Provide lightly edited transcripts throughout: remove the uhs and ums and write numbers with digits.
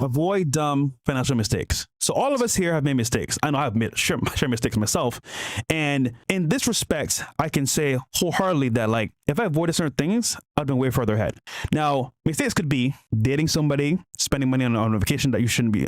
avoid dumb financial mistakes. So all of us here have made mistakes. I know I've made sure mistakes myself. And in this respect, I can say wholeheartedly that like, if I avoided certain things, I'd been way further ahead. Now, mistakes could be dating somebody, spending money on a vacation that you shouldn't be,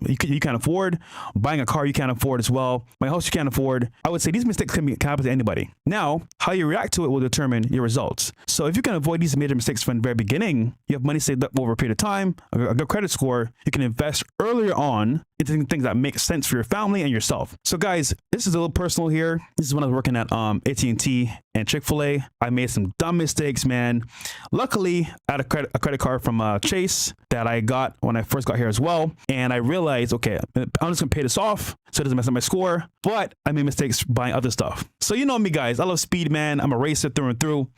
you can't afford, buying a car you can't afford as well, buying a house you can't afford. I would say these mistakes can happen to anybody. Now, how you react to it will determine your results. So if you can avoid these major mistakes from the very beginning, you have money saved up over a period of time, a good credit score, you can invest earlier on into things that make sense for your family and yourself. So guys, this is a little personal here. This is when I was working at AT&T and Chick-fil-A. I made some dumb mistakes, man. Luckily, I had a credit card from Chase that I got when I first got here as well. And I realized, okay, I'm just gonna pay this off so it doesn't mess up my score. But I made mistakes buying other stuff. So you know me, guys. I love speed, man. I'm a racer through and through.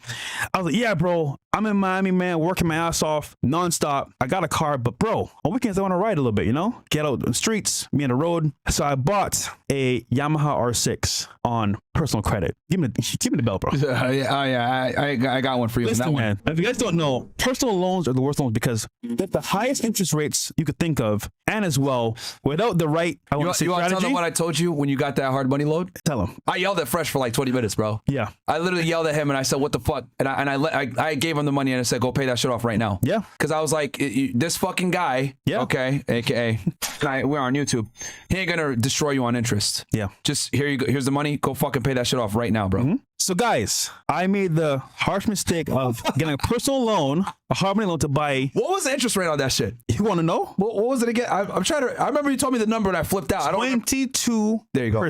I was like, yeah, bro, I'm in Miami, man, working my ass off nonstop. I got a car, but bro, on weekends I want to ride a little bit, you know, get out the streets, be on the road. So I bought a Yamaha R6 on personal credit. Give me the bell, bro. I got one for you. Listen, on that man, if you guys don't know, personal loans are the worst loans because they're the highest interest rates you could think of, and as well, without the right, you want to tell them what I told you when you got that hard money load? Tell them. I yelled at Fresh for like 20 minutes, bro. Yeah. I literally yelled at him and I said, what the fuck? And I gave him the money and I said, go pay that shit off right now. Yeah. Because I was like, this fucking guy, yeah, okay, aka, we're on YouTube, he ain't gonna destroy you on interest. Yeah. Just here you go. Here's the money. Go fucking pay that shit off right now, bro. Mm-hmm. So guys, I made the harsh mistake of getting a personal loan, a hard money loan to buy. What was the interest rate on that shit? You want to know? What was it again? I'm trying to. I remember you told me the number and I flipped out. 22%. There you go.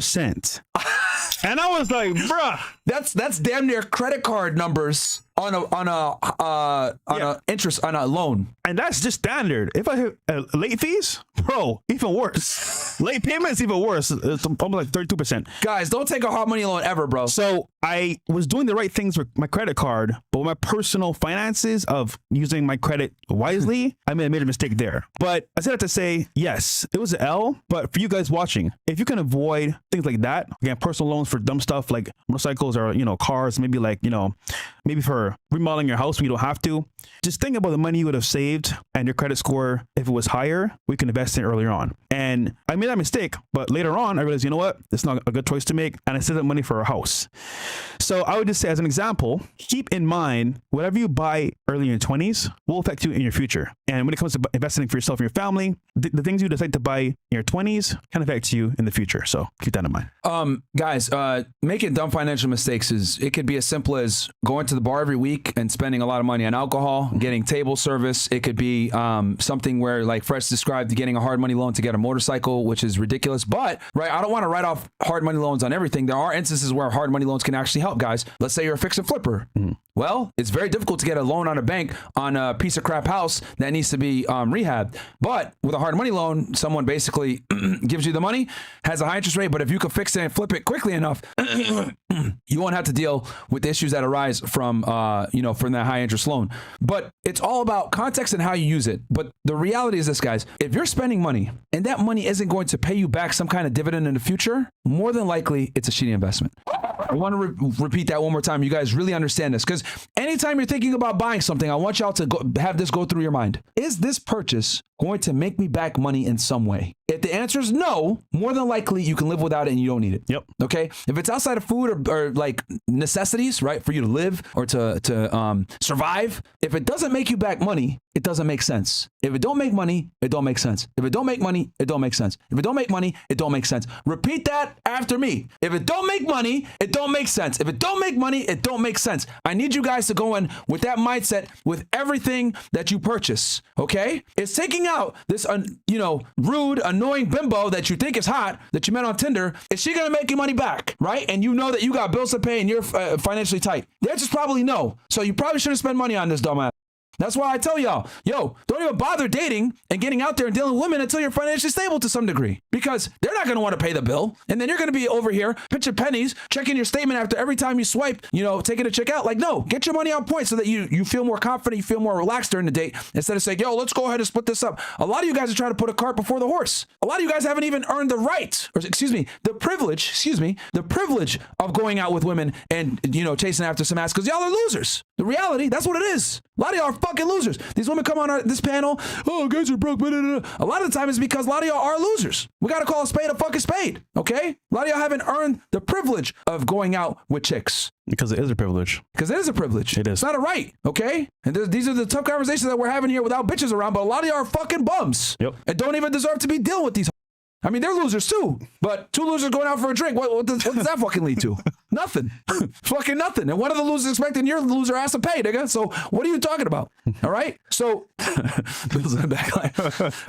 And I was like, bruh, that's damn near credit card numbers on a interest on a loan. And that's just standard. If I hit late fees, bro, even worse. Late payments, even worse. It's almost like 32%. Guys, don't take a hard money loan ever, bro. So I was doing the right things with my credit card, but with my personal finances of using my credit wisely, I made a mistake there. But I said that to say, yes, it was an L, but for you guys watching, if you can avoid things like that, again, personal loans for dumb stuff like motorcycles or, you know, cars, maybe like, you know, maybe for remodeling your house when you don't have to, just think about the money you would have saved and your credit score. If it was higher, we can invest in it earlier on. And I made that mistake, but later on, I realized, you know what? It's not a good choice to make. And I saved that money for a house. So I would just say, as an example, keep in mind, whatever you buy early in your 20s will affect you in your future. And when it comes to investing for yourself and your family, the things you decide to buy in your 20s can affect you in the future. So keep that in mind. Guys, making dumb financial mistakes it could be as simple as going to the bar every week and spending a lot of money on alcohol, getting table service. It could be something where, like Fresh described, getting a hard money loan to get a motorcycle, which is ridiculous. But right, I don't want to write off hard money loans on everything. There are instances where hard money loans can actually help, guys. Let's say you're a fix and flipper. Mm-hmm. Well, it's very difficult to get a loan on a bank on a piece of crap house that needs to be rehabbed. But with a hard money loan, someone basically gives you the money, has a high interest rate, but if you can fix it and flip it quickly enough, you won't have to deal with the issues that arise from from that high interest loan. But it's all about context and how you use it. But the reality is this, guys, if you're spending money and that money isn't going to pay you back some kind of dividend in the future, more than likely it's a shitty investment. I want to repeat that one more time. You guys really understand this, because anytime you're thinking about buying something, I want y'all to have this go through your mind. Is this purchase going to make me back money in some way? If the answer is no, more than likely you can live without it and you don't need it. Yep. Okay. If it's outside of food or like necessities, right, for you to live or to survive, if it doesn't make you back money, it doesn't make sense. If it don't make money, it don't make sense. If it don't make money, it don't make sense. If it don't make money, it don't make sense. Repeat that after me. If it don't make money, it don't make sense. If it don't make money, it don't make sense. I need you guys to go in with that mindset with everything that you purchase. Okay? It's taking out this, rude, annoying bimbo that you think is hot that you met on Tinder. Is she gonna make you money back, right? And you know that you got bills to pay and you're financially tight. The answer's probably no. So you probably shouldn't spend money on this dumbass. That's why I tell y'all, don't even bother dating and getting out there and dealing with women until you're financially stable to some degree, because they're not going to want to pay the bill. And then you're going to be over here pinching pennies, checking your statement after every time you swipe, taking a check out. Like, no, get your money on point so that you feel more confident, you feel more relaxed during the date, instead of saying, let's go ahead and split this up. A lot of you guys are trying to put a cart before the horse. A lot of you guys haven't even earned the privilege of going out with women and, chasing after some ass, because y'all are losers. The reality, that's what it is. A lot of y'all are fucking losers. These women come on this panel, oh, guys are broke. Blah, blah, blah. A lot of the time it's because a lot of y'all are losers. We got to call a spade a fucking spade, okay? A lot of y'all haven't earned the privilege of going out with chicks. Because it is a privilege. Because it is a privilege. It is. It's not a right, okay? And these are the tough conversations that we're having here without bitches around, but a lot of y'all are fucking bums. Yep. And don't even deserve to be dealing with these. I mean, they're losers too, but two losers going out for a drink, what does that fucking lead to? Nothing. Fucking nothing. And one of the losers expecting your loser has to pay, nigga. So what are you talking about? All right? So, Bill's in the back line.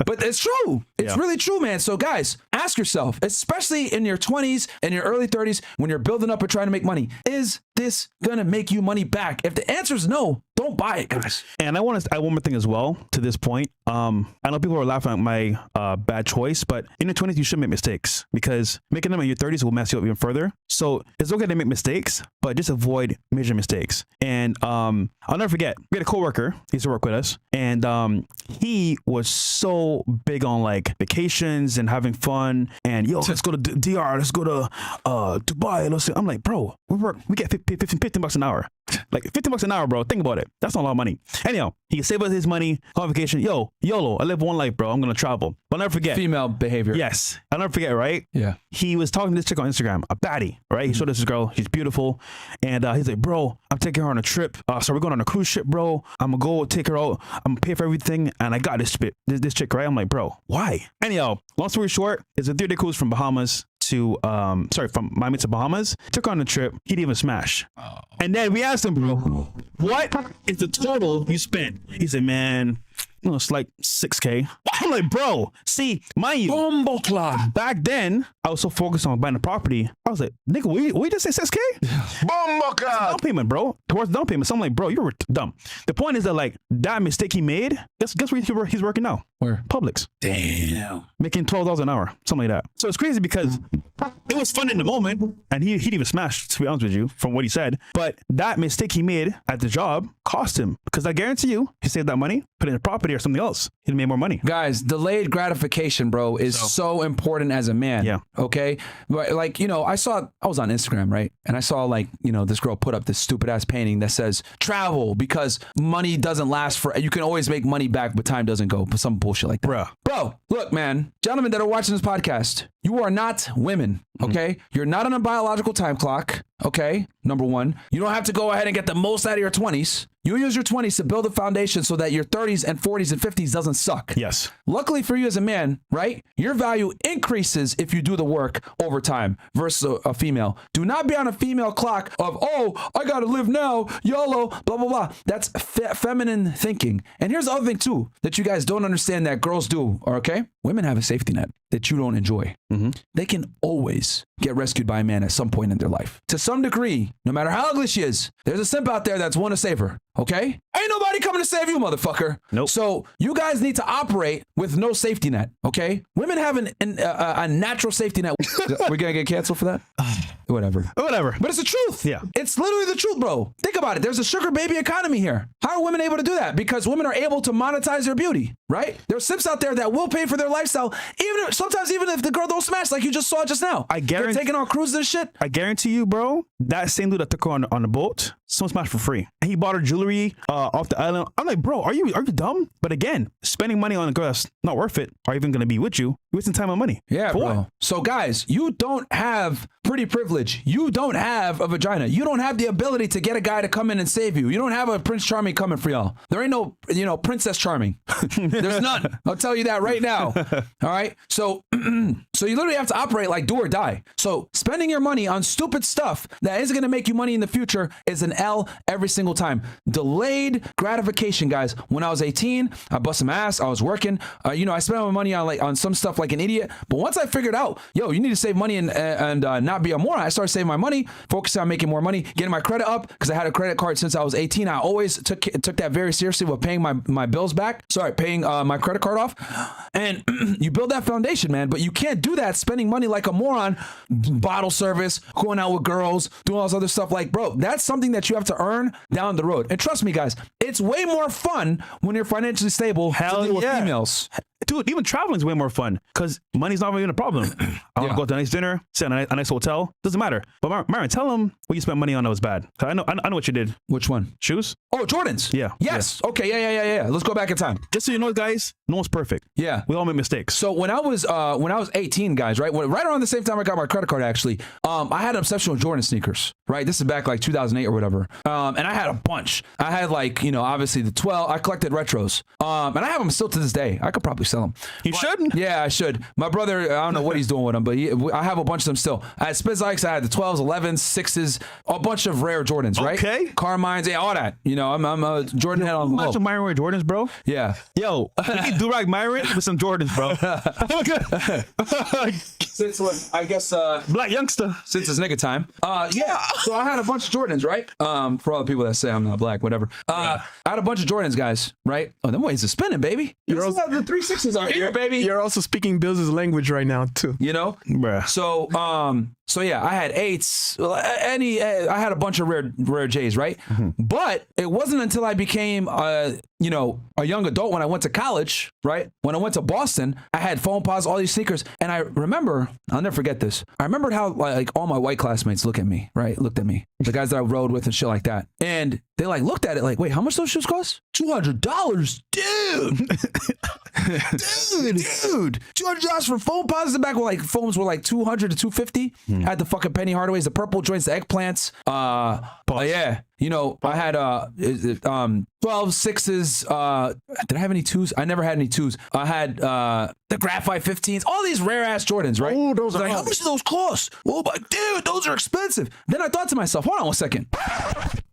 But it's true. It's really true, man. So guys, ask yourself, especially in your 20s and your early 30s, when you're building up and trying to make money, is this gonna make you money back? If the answer is no, don't buy it, guys. And I want to add one more thing as well to this point. I know people are laughing at my bad choice, but in your 20s, you should make mistakes because making them in your 30s will mess you up even further. So it's okay to make mistakes, but just avoid major mistakes. And I'll never forget, we had a coworker, he used to work with us, and he was so big on like vacations and having fun. And yo, let's go to DR, let's go to Dubai. I'm like, bro, we get $15 an hour. Like $15 an hour, bro. Think about it. That's not a lot of money. Anyhow, he can save us his money on vacation. Yo, YOLO, I live one life, bro. I'm going to travel. But I'll never forget. Female behavior. Yes. I'll never forget, right? Yeah. He was talking to this chick on Instagram, a baddie, right? He showed us this girl. She's beautiful. And he's like, bro, I'm taking her on a trip. So we're going on a cruise ship, bro. I'm going to go take her out. I'm going to pay for everything. And I got this chick, right? I'm like, bro, why? Anyhow, long story short, it's a 3-day cruise from Bahamas to from Miami to Bahamas. Took her on the trip. He didn't even smash. Oh. And then we asked him, bro, what is the total you spent? He said, man, it's like $6K. I'm like, bro, see, mind you, back then, I was so focused on buying a property. I was like, nigga, we just say $6K? Down payment, bro. Towards down payment. So I'm like, bro, you're dumb. The point is that like that mistake he made, guess where he's working now? Where? Publix. Damn. Making $12 an hour, something like that. So it's crazy because it was fun in the moment, and he didn't even smash, to be honest with you, from what he said. But that mistake he made at the job cost him, because I guarantee you, he saved that money, put it in a property or something else, he'd made more money. Guys, delayed gratification, bro, is so important as a man. Yeah. Okay. Like, I was on Instagram, right? And I saw like, this girl put up this stupid ass painting that says travel because money doesn't last for, you can always make money back, but time doesn't go, but some bullshit like that. Bro, look, man, gentlemen that are watching this podcast, you are not women. Okay. You're not on a biological time clock. Okay. Number one, you don't have to go ahead and get the most out of your 20s. You use your 20s to build a foundation so that your 30s and 40s and 50s doesn't suck. Yes. Luckily for you as a man, right? Your value increases if you do the work over time versus a female. Do not be on a female clock of, oh, I got to live now, YOLO, blah, blah, blah. That's feminine thinking. And here's the other thing too, that you guys don't understand that girls do, okay? Women have a safety net that you don't enjoy. They can always get rescued by a man at some point in their life. To some degree, no matter how ugly she is, there's a simp out there that's want to save her. Okay? Ain't nobody coming to save you, motherfucker. Nope. So you guys need to operate with no safety net. Okay? Women have a natural safety net. We're gonna get canceled for that? Whatever. But it's the truth. Yeah. It's literally the truth, bro. Think about it. There's a sugar baby economy here. How are women able to do that? Because women are able to monetize their beauty, right? There's simps out there that will pay for their lifestyle, sometimes even if the girl don't smash, like you just saw just now. I guarantee. They're taking on cruises and shit. I guarantee you, bro, that same dude that took her on the boat, someone smashed for free. And he bought her jewelry off the island. I'm like, bro, are you dumb? But again, spending money on a girl that's not worth it, or even gonna be with you, wasting time and money. Yeah, bro. So guys, you don't have pretty privilege. You don't have a vagina. You don't have the ability to get a guy to come in and save you. You don't have a Prince Charming coming for y'all. There ain't no, Princess Charming. There's none. I'll tell you that right now. All right. So you literally have to operate like do or die. So spending your money on stupid stuff that isn't going to make you money in the future is an L every single time. Delayed gratification, guys. When I was 18, I bust some ass. I was working. I spent my money on some stuff like an idiot. But once I figured out, you need to save money and not be a moron, I started saving my money, focusing on making more money, getting my credit up because I had a credit card since I was 18. I always took that very seriously with paying my bills back. Paying my credit card off. And you build that foundation, man. But you can't do that spending money like a moron, bottle service, going out with girls, doing all this other stuff. Like, bro, that's something that you have to earn down the road. And trust me, guys, it's way more fun when you're financially stable to deal with females. Dude, even traveling is way more fun. because money's not even a problem. I want to go to a nice dinner, sit in a nice hotel. Doesn't matter. But Myron, tell him what you spent money on that was bad. I know what you did. Which one? Shoes? Oh, Jordans. Yeah. Yes. Yeah. Okay. Yeah. Let's go back in time. Just so you know, guys, no one's perfect. Yeah. We all make mistakes. So when I was 18, guys, right around the same time I got my credit card, actually, I had an obsession with Jordan sneakers. Right. This is back like 2008 or whatever. And I had a bunch. I had like, obviously the 12. I collected retros. And I have them still to this day. I could probably sell them. You should. Yeah, I should. My brother, I don't know what he's doing with them, but I have a bunch of them still. I had Spizikes, I had the 12s, 11s, 6s, a bunch of rare Jordans, right? Okay. Carmines, yeah, all that. I'm a Jordan head on the Imagine Myron wearing Jordans, bro. Yeah. Yo, we need do-rag Myron with some Jordans, bro. Since what? I guess Black youngster. Since it's nigga time. Yeah. So I had a bunch of Jordans, right? For all the people that say I'm not black, whatever. I had a bunch of Jordans, guys, right? Oh, them ways are spinning, baby. The 3/6s are here, baby. You're also speaking Bill's language right now, too. Bruh. So yeah, I had 8s. I had a bunch of rare J's, right? But it wasn't until I became a young adult when I went to college, right? When I went to Boston, I had foam paws, all these sneakers, and I remember, I'll never forget this. I remembered how like all my white classmates looked at me, the guys that I rode with and shit like that, and they like looked at it like, wait, how much those shoes cost? $200, dude. dude, $200 for foam posits. Back when like foams were like $200 to $250. I had the fucking Penny Hardaways, the purple joints, the eggplants. Yeah. I had 12 6s. Did I have any 2s? I never had any 2s. I had the graphite 15s, all these rare ass Jordans, right? Oh, those are like, how much do those cost? Oh my dude, those are expensive. Then I thought to myself, hold on one second.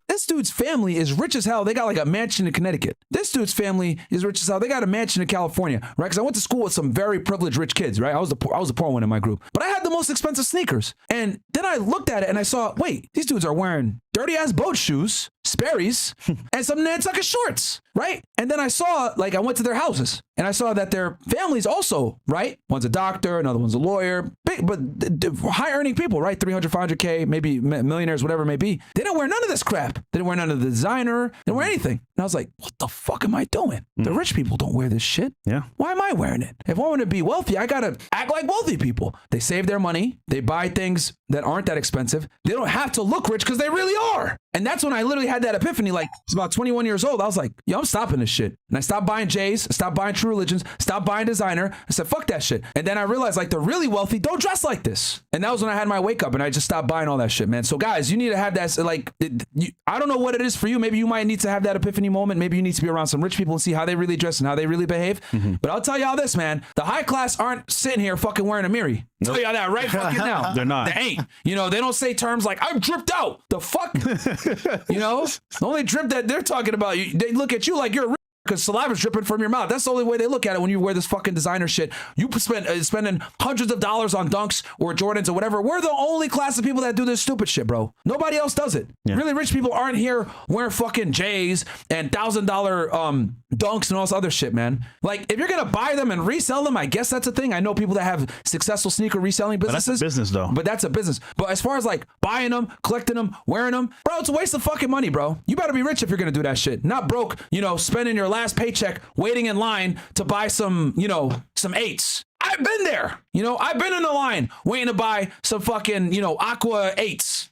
This dude's family is rich as hell. They got like a mansion in Connecticut. This dude's family is rich as hell. They got a mansion in California, right? Because I went to school with some very privileged rich kids, right? I was the poor one in my group, but I had the most expensive sneakers. And then I looked at it and I saw, wait, these dudes are wearing dirty ass boat shoes, Sperry's, and some Nantucket shorts, right? And then I saw, like, I went to their houses and I saw that their families also, right? One's a doctor, another one's a lawyer, big, but high earning people, right? 300, 500K, maybe millionaires, whatever it may be. They didn't wear none of this crap. They didn't wear none of the designer. They didn't wear anything. And I was like, what the fuck am I doing? The rich people don't wear this shit. Yeah. Why am I wearing it? If I want to be wealthy, I got to act like wealthy people. They save their money. They buy things that aren't that expensive. They don't have to look rich because they really are. And that's when I literally had that epiphany. Like, it's about 21 years old. I was like, yo, I'm stopping this shit. And I stopped buying J's. I stopped buying True Religions. Stopped buying designer. I said, fuck that shit. And then I realized, like, the really wealthy don't dress like this. And that was when I had my wake up and I just stopped buying all that shit, man. So guys, you need to have that, like, I don't know what it is for you. Maybe you might need to have that epiphany moment. Maybe you need to be around some rich people and see how they really dress and how they really behave. But I'll tell y'all this, man. The high class aren't sitting here fucking wearing a Miri. Tell y'all that right fucking now. They're not. They ain't. They don't say terms like, I'm dripped out. The fuck? The only drip that they're talking about, they look at you like you're because saliva's dripping from your mouth. That's the only way they look at it when you wear this fucking designer shit. You spending hundreds of dollars on Dunks or Jordans or whatever. We're the only class of people that do this stupid shit, bro. Nobody else does it. Yeah. Really rich people aren't here wearing fucking J's and $1,000 Dunks and all this other shit, man. Like, if you're going to buy them and resell them, I guess that's a thing. I know people that have successful sneaker reselling businesses. But that's a business, though. But that's a business. But as far as like buying them, collecting them, wearing them, bro, it's a waste of fucking money, bro. You better be rich if you're going to do that shit. Not broke, spending your last paycheck waiting in line to buy some 8s. I've been there. I've been in the line waiting to buy some fucking, Aqua 8s,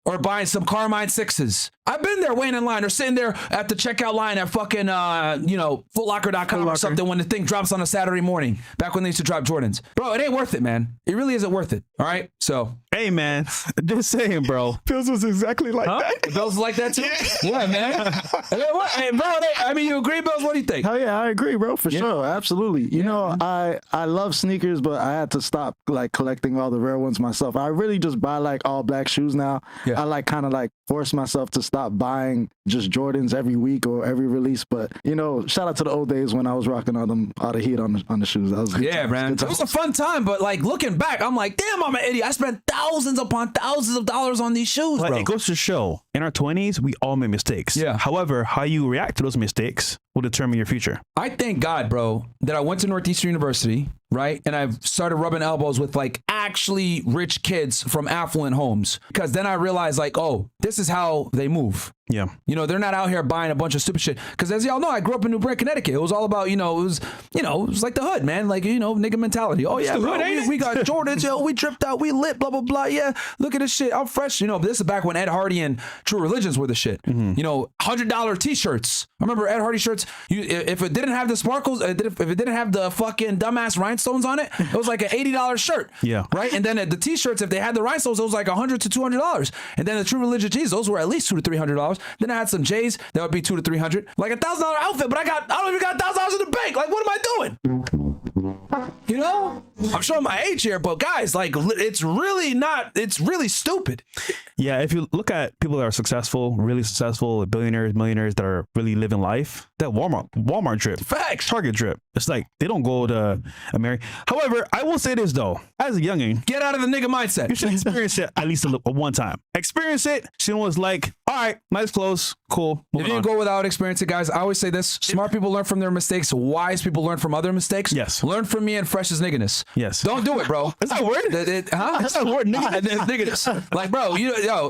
or buying some Carmine 6s. I've been there waiting in line or sitting there at the checkout line at fucking, footlocker.com or something when the thing drops on a Saturday morning, back when they used to drop Jordans. Bro, it ain't worth it, man. It really isn't worth it. All right. So, hey, man, just saying, bro. Pills was exactly like that. Bills was like that too? Yeah, man. Hey, bro, you agree, Bills? What do you think? Oh, yeah, I agree, bro, for sure. Absolutely. I love sneakers, but I had to stop like collecting all the rare ones myself. I really just buy like all black shoes now. Yeah. I like kind of like force myself to stop buying just Jordans every week or every release. But shout out to the old days when I was rocking all the heat on the shoes. That was man. It was a fun time, but like looking back, I'm like, damn, I'm an idiot. I spent thousands upon thousands of dollars on these shoes, bro. It goes to show in our 20s, we all make mistakes. Yeah. However, how you react to those mistakes will determine your future. I thank God, bro, that I went to Northeastern University, right? And I've started rubbing elbows with like actually rich kids from affluent homes, because then I realized like, oh, this is how they move. Yeah. You know, they're not out here buying a bunch of stupid shit. Because as y'all know, I grew up in New Britain, Connecticut. It was all about, it was like the hood, man. Like, nigga mentality. Oh, yeah, bro, we got Jordans, yo, we dripped out, we lit, blah, blah, blah. Yeah, look at this shit. I'm fresh. This is back when Ed Hardy and True Religions were the shit. $100 t-shirts. I remember Ed Hardy shirts. If it didn't have the sparkles, if it didn't have the fucking dumbass rhinestones on it, it was like an $80 shirt. Yeah. Right? And then the t-shirts, if they had the rhinestones, it was like $100 to $200. And then the True Religion tees, those were at least $200 to $300. Then I had some J's, that would be $200 to $300. Like $1,000 outfit, but I don't even got $1,000 in the bank. Like, what am I doing? I'm showing my age here, but guys, like, it's really stupid. Yeah, if you look at people that are successful, really successful, billionaires, millionaires that are really living life, that Walmart trip, Facts. Target trip, it's like they don't go to America. However, I will say this though, as a youngin, Get out of the nigga mindset. you should experience it at least a one time. Experience it. See what it's like. All right, nice clothes, cool. If you go without experience, guys, I always say this: smart people learn from their mistakes. Wise people learn from other mistakes. Yes. Learn from me and Fresh's nigginess. Yes. Don't do it, bro. Is that a word? That's not a word, nigga. Nigginess. Like, bro,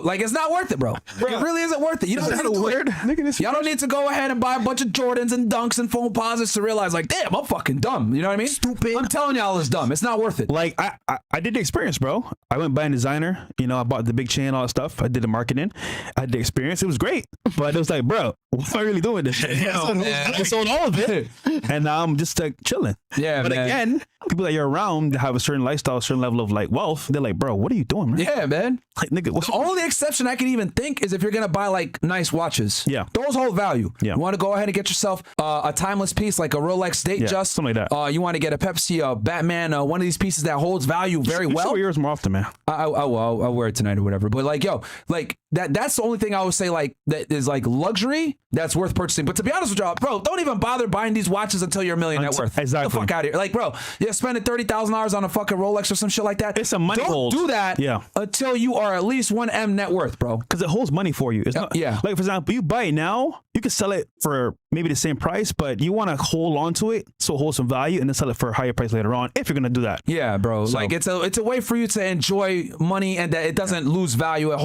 like it's not worth it, bro. It really isn't worth it. You don't need to do it. Y'all don't need to go ahead and buy a bunch of Jordans and Dunks and phone posits to realize, like, damn, I'm fucking dumb. You know what I mean? Stupid. I'm telling y'all, it's dumb. It's not worth it. Like I did the experience, bro. I went buying designer. I bought the big chain, all that stuff. I did the marketing. I had the experience. It was great, but it was like, bro, what am I really doing this? I sold all of it, and now I'm just like chilling. Yeah, but man. again, people that you're around that have a certain lifestyle, a certain level of like wealth, they're like, bro, what are you doing, man? Yeah, man. Like, nigga, what's The only exception I can even think is if you're gonna buy like nice watches. Yeah. Those hold value. Yeah. You want to go ahead and get yourself a timeless piece like a Rolex Datejust, something like that. You want to get a Pepsi, a Batman, one of these pieces that holds value very you well. should wear yours more often, man. I'll wear it tonight or whatever. But like, that's the only thing I would say like that is like luxury that's worth purchasing. But to be honest with y'all, bro, don't even bother buying these watches until you're a million net worth. Exactly. Get the fuck out of here. Like, bro, you're spending $30,000 on a fucking Rolex or some shit like that. It's a money hold. Don't do that until you are at least 1M net worth, bro. Because it holds money for you. It's not, yeah. Like, for example, you buy it now, you can sell it for maybe the same price, but you want to hold on to it so it holds some value and then sell it for a higher price later on if you're going to do that. Yeah, bro. So, like, it's a way for you to enjoy money and that it doesn't lose value. It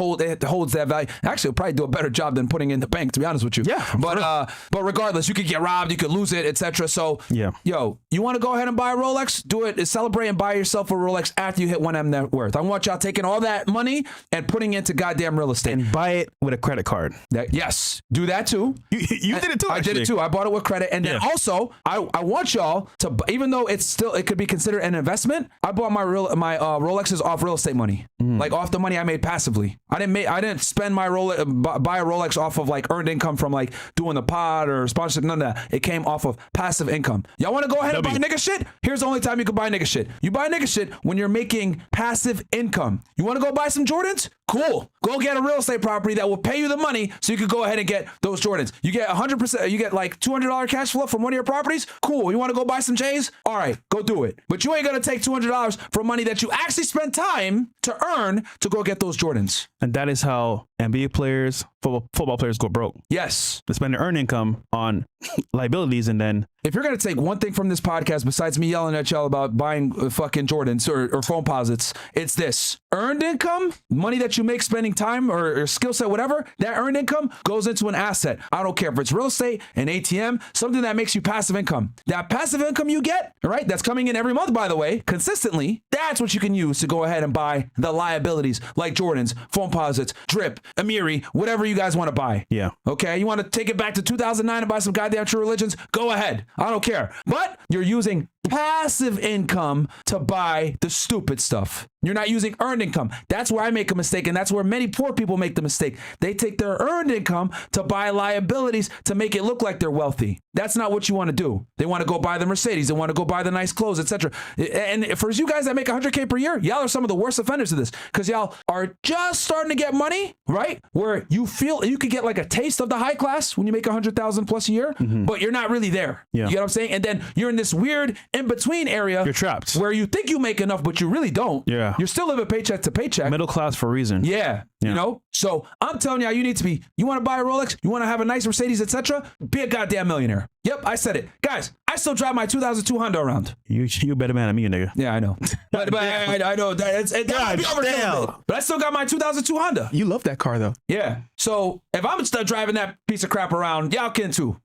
holds that value. Actually, it'll probably do a better job than putting it in the bank, to be honest with you. Yeah. But regardless, you could get robbed, you could lose it, etc. So, yeah. You want to go ahead and buy a Rolex? Do it. Celebrate and buy yourself a Rolex after you hit 1M net worth. I want y'all taking all that money and putting it into goddamn real estate. And buy it with a credit card. Yes. Do that too. You did it too, I did it too. I bought it with credit. And then also, I want y'all to, even though it could be considered an investment, I bought my Rolexes off real estate money. Like off the money I made passively. I didn't spend my buy a Rolex off of like earned income from like doing the pod or sponsorship, none of that. It came off of passive income. Y'all want to go ahead and buy nigga shit? Here's the only time you can buy nigga shit. You buy nigga shit when you're making passive income. You want to go buy some Jordans? Cool. Go get a real estate property that will pay you the money so you could go ahead and get those Jordans. You get 100%, you get like $200 cash flow from one of your properties? Cool. You want to go buy some J's? All right, go do it. But you ain't going to take $200 for money that you actually spent time to earn to go get those Jordans. And that is how NBA players, football players go broke. Yes. They spend their earned income on liabilities and then... If you're going to take one thing from this podcast, besides me yelling at y'all about buying fucking Jordans or phone posits, it's this. Earned income, money that you make spending time or skill set, whatever, that earned income goes into an asset. I don't care if it's real estate, an ATM, something that makes you passive income. That passive income you get, all right, that's coming in every month, by the way, consistently, that's what you can use to go ahead and buy the liabilities like Jordans, phone posits, Drip, Amiri, whatever you guys want to buy. Yeah. Okay, you want to take it back to 2009 and buy some goddamn True Religions? Go ahead. I don't care. But you're using passive income to buy the stupid stuff. You're not using earned income. That's where I make a mistake, and that's where many poor people make the mistake. They take their earned income to buy liabilities to make it look like they're wealthy. That's not what you want to do. They want to go buy the Mercedes. They want to go buy the nice clothes, etc. And for you guys that make $100K per year, y'all are some of the worst offenders of this because y'all are just starting to get money, right? Where you feel you could get like a taste of the high class when you make $100,000 plus a year, but you're not really there. Yeah. You know what I'm saying? And then you're in this weird in between area, You're trapped. where you think you make enough, but you really don't. Yeah. You're still living paycheck to paycheck. Middle class for a reason. Yeah. You know? So I'm telling you how you need to be. You want to buy a Rolex? You want to have a nice Mercedes, etc.? Be a goddamn millionaire. Yep, I said it. Guys, I still drive my 2002 Honda around. You a better man than me, nigga. Yeah, I know. but I know that but I still got my 2002 Honda. You love that car though. Yeah. So if I'm still driving that piece of crap around, y'all can too.